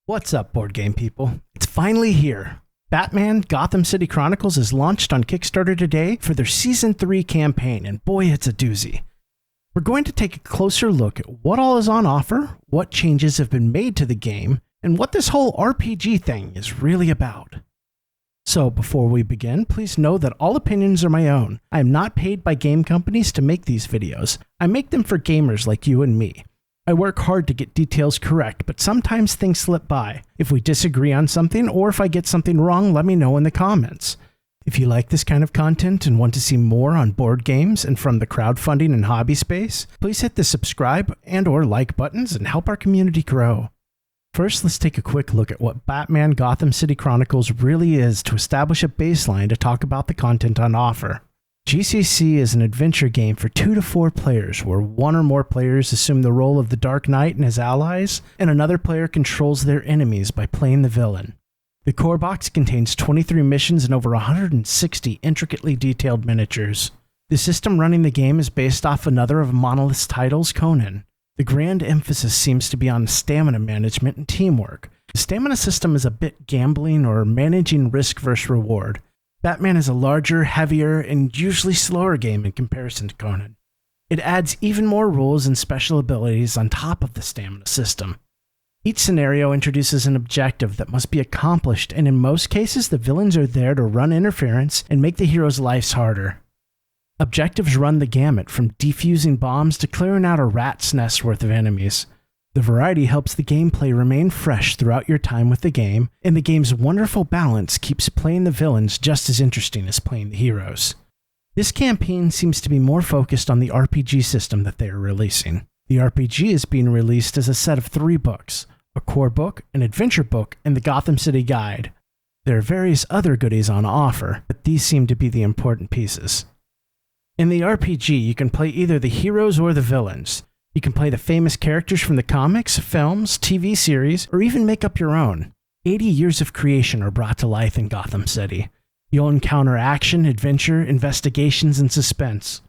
What's up, board game people? It's finally here. Batman Gotham City Chronicles is launched on Kickstarter today for their Season 3 campaign, and boy, it's a doozy. We're going to take a closer look at what all is on offer, what changes have been made to the game, and what this whole RPG thing is really about. So before we begin, please know that all opinions are my own. I am not paid by game companies to make these videos. I make them for gamers like you and me. I work hard to get details correct, but sometimes things slip by. If we disagree on something, or if I get something wrong, let me know in the comments. If you like this kind of content and want to see more on board games and from the crowdfunding and hobby space, please hit the subscribe and or like buttons and help our community grow. First, let's take a quick look at what Batman Gotham City Chronicles really is to establish a baseline to talk about the content on offer. GCC is an adventure game for 2 to 4 players, where one or more players assume the role of the Dark Knight and his allies, and another player controls their enemies by playing the villain. The core box contains 23 missions and over 160 intricately detailed miniatures. The system running the game is based off another of Monolith's titles, Conan. The grand emphasis seems to be on stamina management and teamwork. The stamina system is a bit gambling or managing risk versus reward. Batman is a larger, heavier, and usually slower game in comparison to Conan. It adds even more rules and special abilities on top of the stamina system. Each scenario introduces an objective that must be accomplished, and in most cases the villains are there to run interference and make the heroes' lives harder. Objectives run the gamut, from defusing bombs to clearing out a rat's nest worth of enemies. The variety helps the gameplay remain fresh throughout your time with the game, and the game's wonderful balance keeps playing the villains just as interesting as playing the heroes. This campaign seems to be more focused on the RPG system that they are releasing. The RPG is being released as a set of 3 books, a core book, an adventure book, and the Gotham City Guide. There are various other goodies on offer, but these seem to be the important pieces. In the RPG, you can play either the heroes or the villains. You can play the famous characters from the comics, films, TV series, or even make up your own. 80 years of creation are brought to life in Gotham City. You'll encounter action, adventure, investigations, and suspense.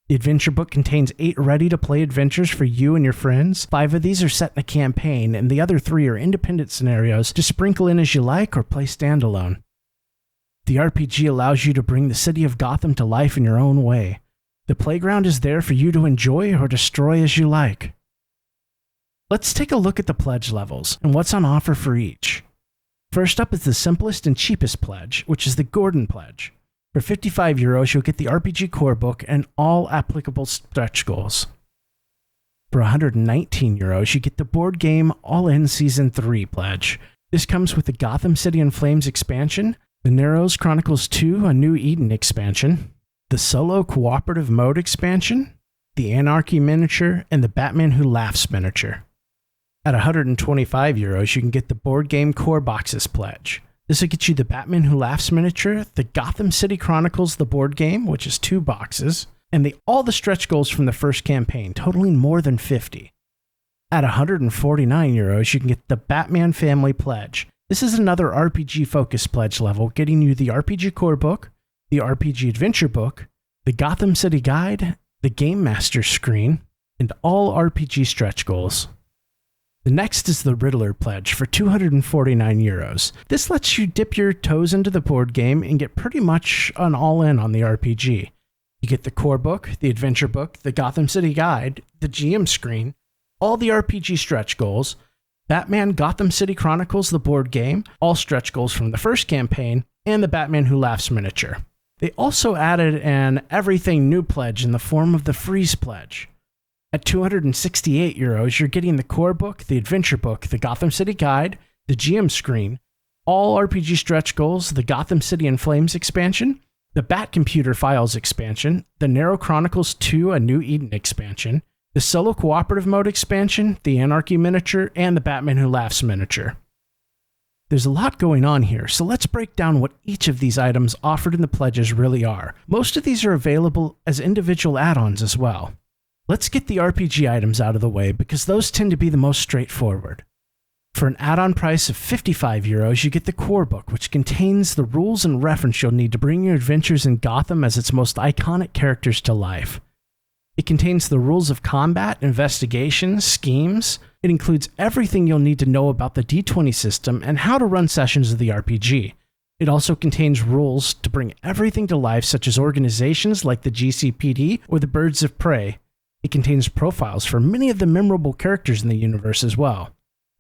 The adventure book contains 8 ready-to-play adventures for you and your friends. 5 of these are set in a campaign, and the other 3 are independent scenarios to sprinkle in as you like or play standalone. The RPG allows you to bring the city of Gotham to life in your own way. The playground is there for you to enjoy or destroy as you like. Let's take a look at the pledge levels and what's on offer for each. First up is the simplest and cheapest pledge, which is the Gordon Pledge. For €55, you'll get the RPG core book and all applicable stretch goals. For €119, you get the board game All-In Season 3 pledge. This comes with the Gotham City in Flames expansion, the Narrows Chronicles 2, a New Eden expansion, the Solo Cooperative Mode expansion, the Anarchy miniature, and the Batman Who Laughs miniature. At €125, you can get the Board Game Core Boxes pledge. This will get you the Batman Who Laughs miniature, the Gotham City Chronicles the board game, which is 2 boxes, and all the stretch goals from the first campaign, totaling more than 50. At €149, you can get the Batman Family pledge. This is another RPG-focused pledge level, getting you the RPG core book, the RPG Adventure Book, the Gotham City Guide, the Game Master screen, and all RPG stretch goals. The next is the Riddler Pledge for €249. This lets you dip your toes into the board game and get pretty much an all-in on the RPG. You get the core book, the adventure book, the Gotham City Guide, the GM screen, all the RPG stretch goals, Batman Gotham City Chronicles the board game, all stretch goals from the first campaign, and the Batman Who Laughs miniature. They also added an Everything New pledge in the form of the Freeze Pledge. At €268, you're getting the core book, the adventure book, the Gotham City Guide, the GM screen, all RPG stretch goals, the Gotham City in Flames expansion, the Bat Computer Files expansion, the Narrow Chronicles 2, a New Eden expansion, the Solo Cooperative Mode expansion, the Anarchy miniature, and the Batman Who Laughs miniature. There's a lot going on here, so let's break down what each of these items offered in the pledges really are. Most of these are available as individual add-ons as well. Let's get the RPG items out of the way, because those tend to be the most straightforward. For an add-on price of €55, you get the core book, which contains the rules and reference you'll need to bring your adventures in Gotham as its most iconic characters to life. It contains the rules of combat, investigation, schemes. It includes everything you'll need to know about the D20 system and how to run sessions of the RPG. It also contains rules to bring everything to life, such as organizations like the GCPD or the Birds of Prey. It contains profiles for many of the memorable characters in the universe as well.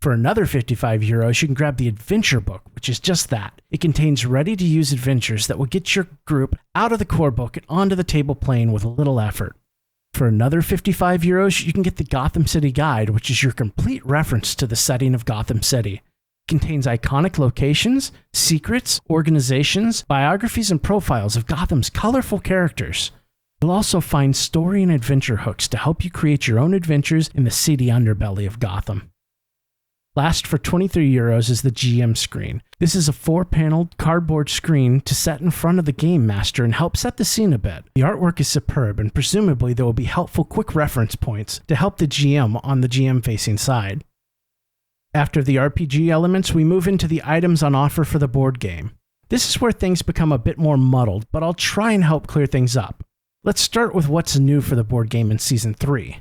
For another €55, you can grab the Adventure Book, which is just that. It contains ready-to-use adventures that will get your group out of the core book and onto the table playing with a little effort. For another €55, you can get the Gotham City Guide, which is your complete reference to the setting of Gotham City. It contains iconic locations, secrets, organizations, biographies, and profiles of Gotham's colorful characters. You'll also find story and adventure hooks to help you create your own adventures in the seedy underbelly of Gotham. Last, for €23, is the GM screen. This is a 4-paneled cardboard screen to set in front of the Game Master and help set the scene a bit. The artwork is superb, and presumably there will be helpful quick reference points to help the GM on the GM-facing side. After the RPG elements, we move into the items on offer for the board game. This is where things become a bit more muddled, but I'll try and help clear things up. Let's start with what's new for the board game in Season 3.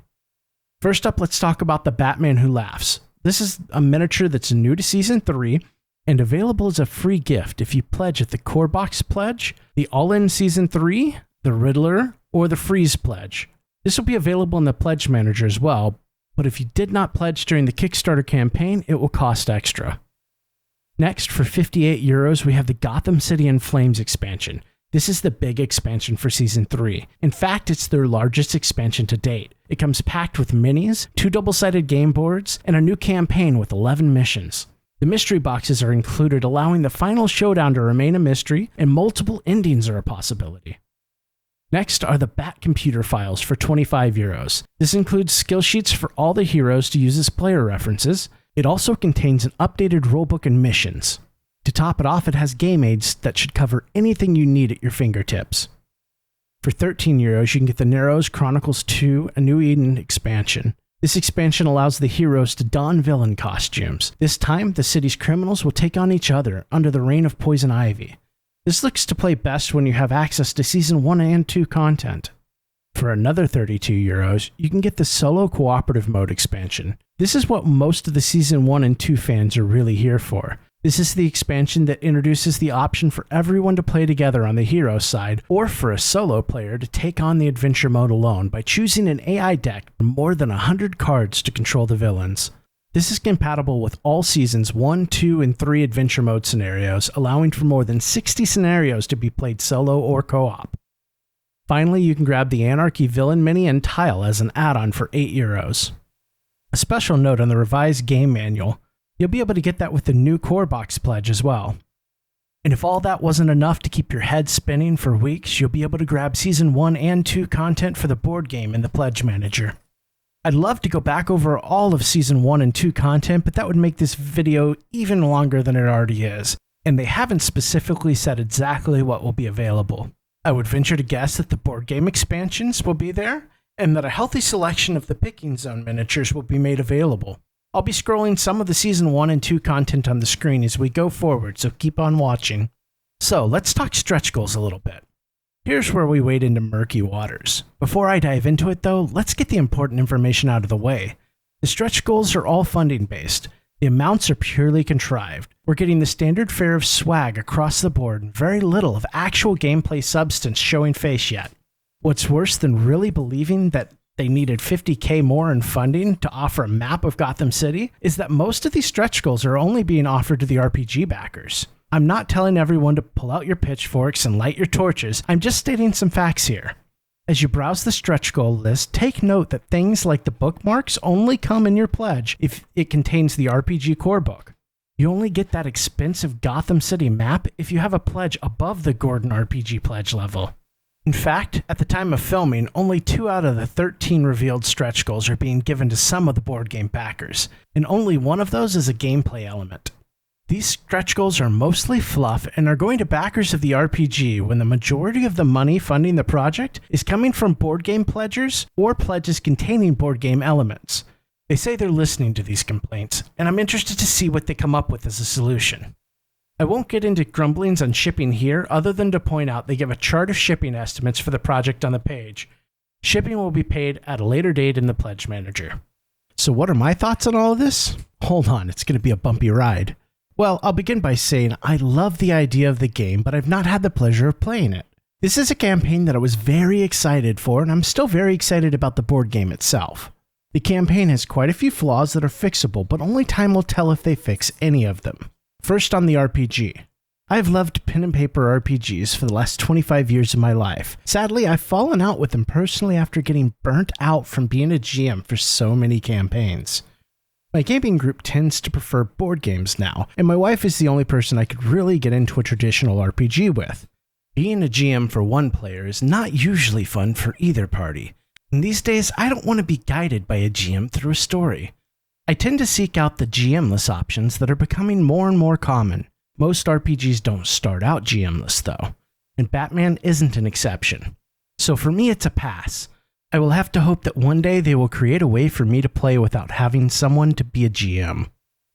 First up, let's talk about the Batman Who Laughs. This is a miniature that's new to Season 3 and available as a free gift if you pledge at the Core Box Pledge, the All-In Season 3, the Riddler, or the Freeze Pledge. This will be available in the Pledge Manager as well, but if you did not pledge during the Kickstarter campaign, it will cost extra. Next, for €58, we have the Gotham City in Flames expansion. This is the big expansion for Season 3. In fact, it's their largest expansion to date. It comes packed with minis, 2 double-sided game boards, and a new campaign with 11 missions. The mystery boxes are included, allowing the final showdown to remain a mystery, and multiple endings are a possibility. Next are the Bat Computer files for €25. This includes skill sheets for all the heroes to use as player references. It also contains an updated rulebook and missions. To top it off, it has game aids that should cover anything you need at your fingertips. For €13, you can get the Narrows Chronicles 2, A New Eden expansion. This expansion allows the heroes to don villain costumes. This time, the city's criminals will take on each other under the reign of Poison Ivy. This looks to play best when you have access to Season 1 and 2 content. For another €32, you can get the Solo Cooperative Mode expansion. This is what most of the Season 1 and 2 fans are really here for. This is the expansion that introduces the option for everyone to play together on the hero side, or for a solo player to take on the adventure mode alone by choosing an AI deck with more than 100 cards to control the villains. This is compatible with all Seasons 1, 2, and 3 adventure mode scenarios, allowing for more than 60 scenarios to be played solo or co-op. Finally, you can grab the Anarchy Villain Mini and Tile as an add-on for €8. A special note on the revised game manual: you'll be able to get that with the new Core Box Pledge as well. And if all that wasn't enough to keep your head spinning for weeks, you'll be able to grab Season 1 and 2 content for the board game in the Pledge Manager. I'd love to go back over all of Season 1 and 2 content, but that would make this video even longer than it already is, and they haven't specifically said exactly what will be available. I would venture to guess that the board game expansions will be there, and that a healthy selection of the Picking Zone miniatures will be made available. I'll be scrolling some of the Season 1 and 2 content on the screen as we go forward, so keep on watching. So, let's talk stretch goals a little bit. Here's where we wade into murky waters. Before I dive into it though, let's get the important information out of the way. The stretch goals are all funding based. The amounts are purely contrived. We're getting the standard fare of swag across the board and very little of actual gameplay substance showing face yet. What's worse than really believing that they needed $50,000 more in funding to offer a map of Gotham City is that most of these stretch goals are only being offered to the RPG backers. I'm not telling everyone to pull out your pitchforks and light your torches, I'm just stating some facts here. As you browse the stretch goal list, take note that things like the bookmarks only come in your pledge if it contains the RPG core book. You only get that expensive Gotham City map if you have a pledge above the Gordon RPG pledge level. In fact, at the time of filming, only 2 out of the 13 revealed stretch goals are being given to some of the board game backers, and only one of those is a gameplay element. These stretch goals are mostly fluff and are going to backers of the RPG when the majority of the money funding the project is coming from board game pledgers or pledges containing board game elements. They say they're listening to these complaints, and I'm interested to see what they come up with as a solution. I won't get into grumblings on shipping here other than to point out they give a chart of shipping estimates for the project on the page. Shipping will be paid at a later date in the Pledge Manager. So what are my thoughts on all of this? Hold on, it's going to be a bumpy ride. Well, I'll begin by saying I love the idea of the game, but I've not had the pleasure of playing it. This is a campaign that I was very excited for, and I'm still very excited about the board game itself. The campaign has quite a few flaws that are fixable, but only time will tell if they fix any of them. First, on the RPG. I've loved pen and paper RPGs for the last 25 years of my life. Sadly, I've fallen out with them personally after getting burnt out from being a GM for so many campaigns. My gaming group tends to prefer board games now, and my wife is the only person I could really get into a traditional RPG with. Being a GM for one player is not usually fun for either party, and these days I don't want to be guided by a GM through a story. I tend to seek out the GM-less options that are becoming more and more common. Most RPGs don't start out GM-less though, and Batman isn't an exception. So for me it's a pass. I will have to hope that one day they will create a way for me to play without having someone to be a GM.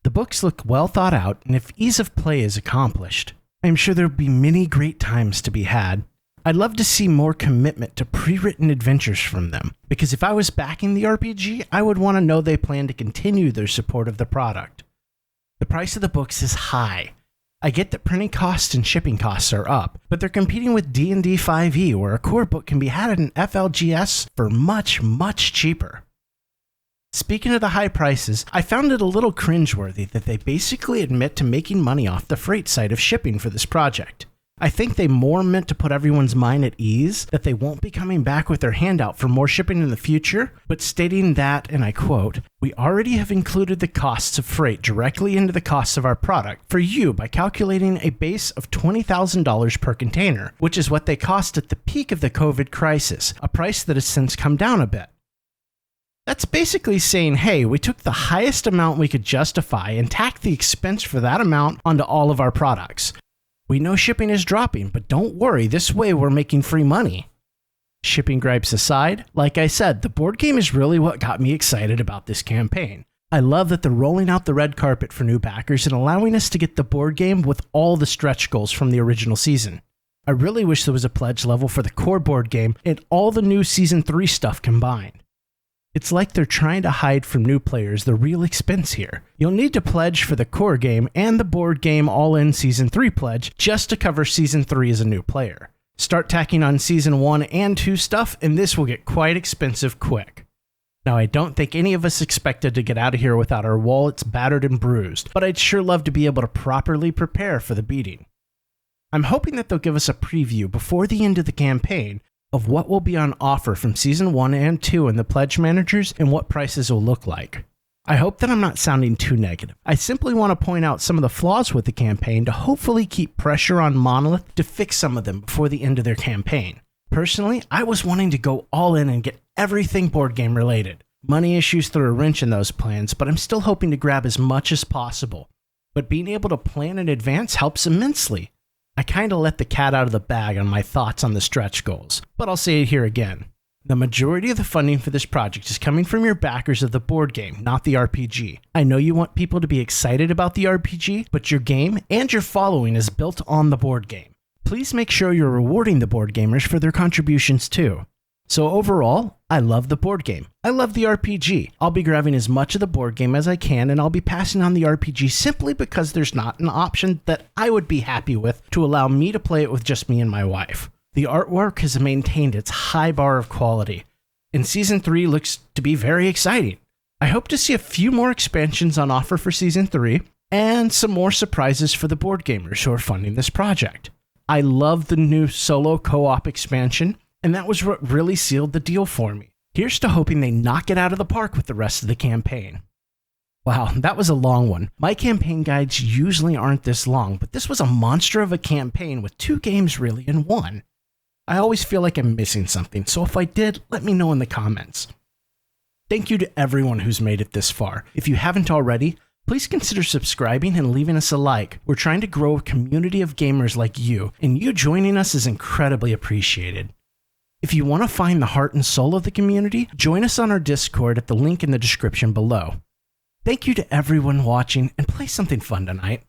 The books look well thought out, and if ease of play is accomplished, I am sure there will be many great times to be had. I'd love to see more commitment to pre-written adventures from them, because if I was backing the RPG, I would want to know they plan to continue their support of the product. The price of the books is high. I get that printing costs and shipping costs are up, but they're competing with D&D 5e, where a core book can be had at an FLGS for much, much cheaper. Speaking of the high prices, I found it a little cringeworthy that they basically admit to making money off the freight side of shipping for this project. I think they more meant to put everyone's mind at ease that they won't be coming back with their hand out for more shipping in the future, but stating that, and I quote, "We already have included the costs of freight directly into the costs of our product for you by calculating a base of $20,000 per container, which is what they cost at the peak of the COVID crisis, a price that has since come down a bit." That's basically saying, hey, we took the highest amount we could justify and tacked the expense for that amount onto all of our products. We know shipping is dropping, but don't worry, this way we're making free money. Shipping gripes aside, like I said, the board game is really what got me excited about this campaign. I love that they're rolling out the red carpet for new backers and allowing us to get the board game with all the stretch goals from the original season. I really wish there was a pledge level for the core board game and all the new Season 3 stuff combined. It's like they're trying to hide from new players the real expense here. You'll need to pledge for the core game and the board game all-in Season 3 pledge just to cover Season 3 as a new player. Start tacking on Season 1 and 2 stuff, and this will get quite expensive quick. Now, I don't think any of us expected to get out of here without our wallets battered and bruised, but I'd sure love to be able to properly prepare for the beating. I'm hoping that they'll give us a preview before the end of the campaign of what will be on offer from Season 1 and 2 in the Pledge Managers and what prices will look like. I hope that I'm not sounding too negative. I simply want to point out some of the flaws with the campaign to hopefully keep pressure on Monolith to fix some of them before the end of their campaign. Personally, I was wanting to go all in and get everything board game related. Money issues threw a wrench in those plans, but I'm still hoping to grab as much as possible. But being able to plan in advance helps immensely. I kind of let the cat out of the bag on my thoughts on the stretch goals, but I'll say it here again. The majority of the funding for this project is coming from your backers of the board game, not the RPG. I know you want people to be excited about the RPG, but your game and your following is built on the board game. Please make sure you're rewarding the board gamers for their contributions too. So overall, I love the board game. I love the RPG. I'll be grabbing as much of the board game as I can, and I'll be passing on the RPG simply because there's not an option that I would be happy with to allow me to play it with just me and my wife. The artwork has maintained its high bar of quality, and Season 3 looks to be very exciting. I hope to see a few more expansions on offer for Season 3, and some more surprises for the board gamers who are funding this project. I love the new solo co-op expansion, and that was what really sealed the deal for me. Here's to hoping they knock it out of the park with the rest of the campaign. Wow, that was a long one. My campaign guides usually aren't this long, but this was a monster of a campaign with 2 games really in one. I always feel like I'm missing something, so if I did, let me know in the comments. Thank you to everyone who's made it this far. If you haven't already, please consider subscribing and leaving us a like. We're trying to grow a community of gamers like you, and you joining us is incredibly appreciated. If you want to find the heart and soul of the community, join us on our Discord at the link in the description below. Thank you to everyone watching, and play something fun tonight.